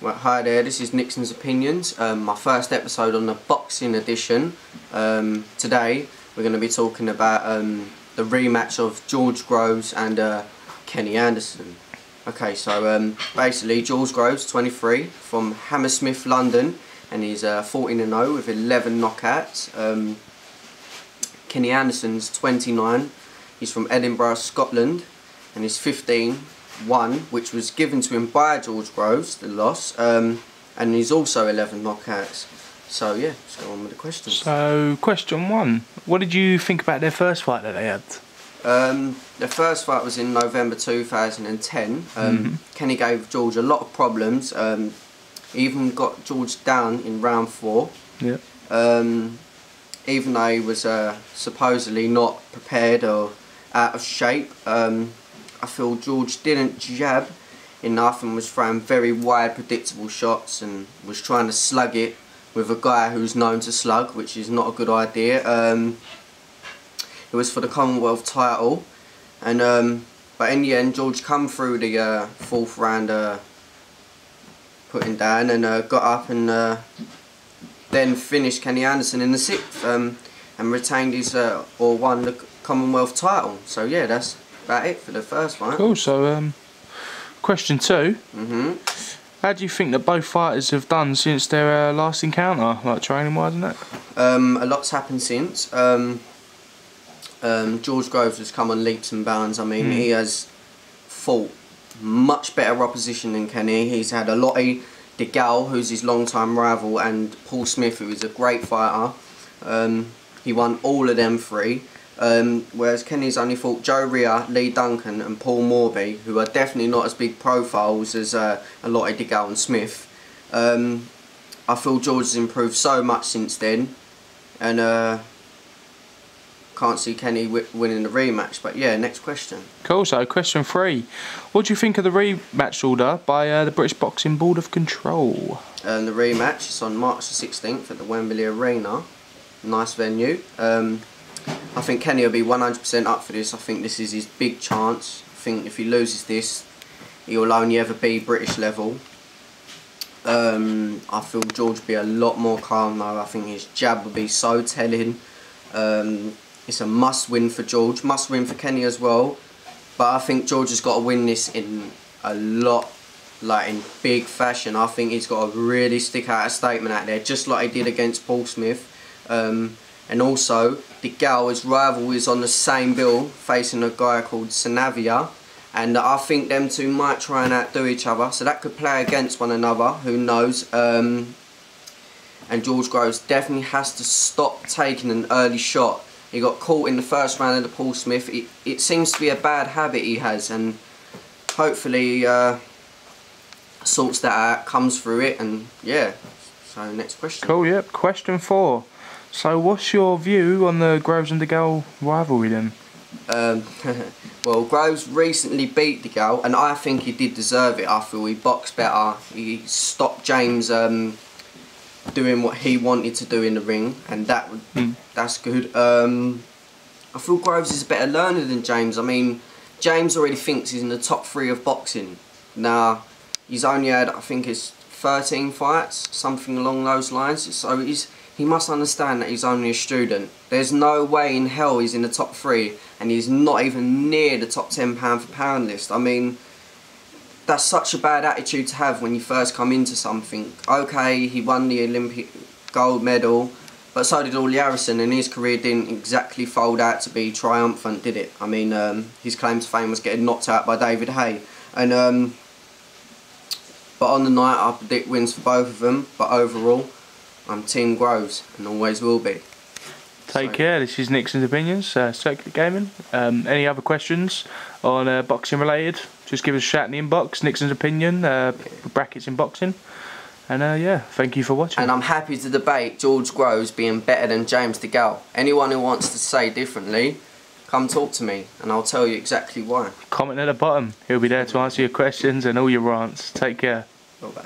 Well, hi there, this is Nixon's Opinions, my first episode on the boxing edition. Today we're going to be talking about the rematch of George Groves and Kenny Anderson. Okay, so basically George Groves, 23, from Hammersmith, London, and he's 14-0 with 11 knockouts. Kenny Anderson's 29, he's from Edinburgh, Scotland, and he's 15-1, which was given to him by George Groves, the loss, and he's also 11 knockouts. So yeah, let's go on with the questions. So, question 1, what did you think about their first fight that they had? The first fight was in November 2010. Kenny gave George a lot of problems. He even got George down in round 4. Yeah. Even though he was supposedly not prepared or out of shape, I feel George didn't jab enough and was throwing very wide, predictable shots and was trying to slug it with a guy who's known to slug, which is not a good idea. It was for the Commonwealth title, and but in the end, George come through the 4th round, putting down, and got up and then finished Kenny Anderson in the 6th, and retained his or won the Commonwealth title. So yeah, that's about it for the first one. Cool. So question 2. How do you think that both fighters have done since their last encounter, like training wise and that? A lot's happened since. George Groves has come on leaps and bounds. I mean, he has fought much better opposition than Kenny. He's had a Lottie De Gal, who's his long-time rival, and Paul Smith, who is a great fighter. He won all of them 3. Whereas Kenny's only fought Joe Rhea, Lee Duncan and Paul Morby, who are definitely not as big profiles as a Lottie De Gal and Smith. I feel George has improved so much since then, and can't see Kenny winning the rematch. But yeah, next question. Cool. So question 3, what do you think of the rematch order by the British Boxing Board of Control? The rematch is on March the 16th at the Wembley Arena. Nice venue. I think Kenny will be 100% up for this. I think this is his big chance. I think if he loses this, he will only ever be British level. I feel George will be a lot more calm though. I think his jab will be so telling. It's a must-win for George, must-win for Kenny as well. But I think George has got to win this in a lot, like in big fashion. I think he's got to really stick out a statement out there, just like he did against Paul Smith. And also, De Gal, his rival, is on the same bill, facing a guy called Sanavia. And I think them two might try and outdo each other, so that could play against one another, who knows. And George Groves definitely has to stop taking an early shot. He got caught in the first round of the Paul Smith. It seems to be a bad habit he has, and hopefully sorts that out, comes through it, and yeah. So next question. Cool. Yep. Question 4. So what's your view on the Groves and De Gal rivalry then? Well, Groves recently beat De Gal, and I think he did deserve it. I feel he boxed better. He stopped James doing what he wanted to do in the ring, and that's good. I feel Groves is a better learner than James. I mean, James already thinks he's in the top 3 of boxing. Now, he's only had, I think it's 13 fights, something along those lines. So he must understand that he's only a student. There's no way in hell he's in the top 3, and he's not even near the top 10 pound for pound list. I mean, that's such a bad attitude to have when you first come into something. Okay, he won the Olympic gold medal, but so did Ollie Harrison, and his career didn't exactly fold out to be triumphant, did it? I mean, his claim to fame was getting knocked out by David Hay. And but on the night, I predict wins for both of them. But overall, I'm Team Groves, and always will be. Take care. This is Nixon's Opinions, Circuit Gaming. Any other questions on boxing related, just give us a shout in the inbox. Nixon's Opinion, brackets in boxing. And yeah, thank you for watching. And I'm happy to debate George Groves being better than James De Gal. Anyone who wants to say differently, come talk to me and I'll tell you exactly why. Comment at the bottom. He'll be there to answer your questions and all your rants. Take care. Bye-bye.